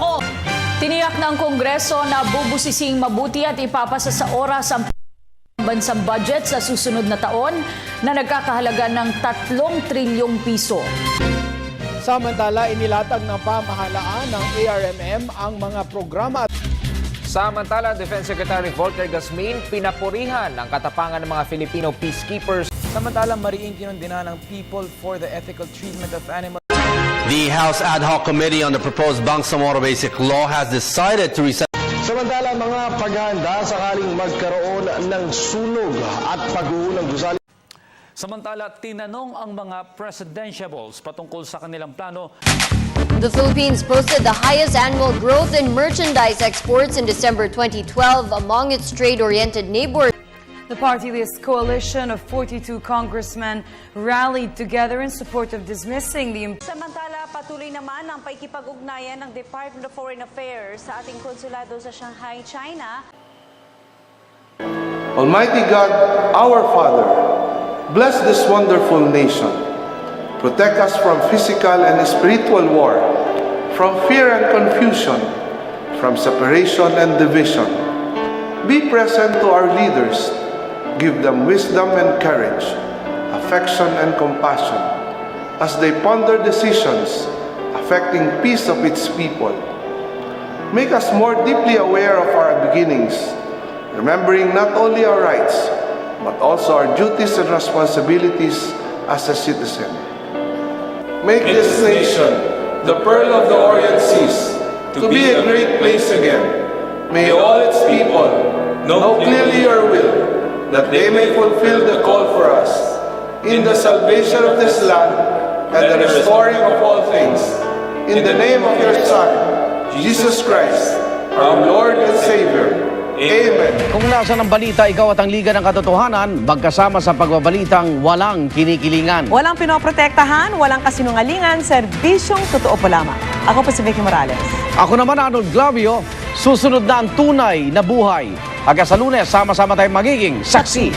Ako! Tiniyak ng Kongreso na bubusising mabuti at ipapasa sa oras ang bansang budget sa susunod na taon na nagkakahalaga ng 3 trilyong piso. Samantala, inilatag ng pamahalaan ng ARMM ang mga programa at Samantala, Defense Secretary Volker Gasmin pinapurihan ang katapangan ng mga Filipino peacekeepers. Samantalang mariing kinundina ng People for the Ethical Treatment of Animals. The House Ad Hoc Committee on the proposed Bangsamoro Basic Law has decided to reset. Samantala, mga paghahanda sakaling magkaroon ng sunog at pag-uunang gusali. Samantala, tinanong ang mga presidentiables patungkol sa kanilang plano. The Philippines posted the highest annual growth in merchandise exports in December 2012 among its trade-oriented neighbors. The party-list coalition of 42 congressmen rallied together in support of dismissing the... Samantala, patuloy naman ang paikipag-ugnayan ng Department of Foreign Affairs sa ating konsulado sa Shanghai, China. Almighty God, our Father, bless this wonderful nation. Protect us from physical and spiritual war, from fear and confusion, from separation and division. Be present to our leaders. Give them wisdom and courage, affection and compassion, as they ponder decisions affecting peace of its people. Make us more deeply aware of our beginnings, remembering not only our rights, but also our duties and responsibilities as a citizen. Make this nation, the pearl of the Orient Seas, to be a great place again. May all its people know clearly your will, that they may fulfill the call for us in the salvation of this land and the restoring of all things. In the name of your Son, Jesus Christ, our Lord and Savior. Amen. Kung nasa ng balita, ikaw at ang Liga ng Katotohanan, magkasama sa pagbabalitang walang kinikilingan. Walang pinoprotektahan, walang kasinungalingan, serbisyong totoo po lamang. Ako po si Vicky Morales. Ako naman, Arnold Glavio, susunod na ang tunay na buhay. Hanggang sa Lunes, sama-sama tayong magiging saksi.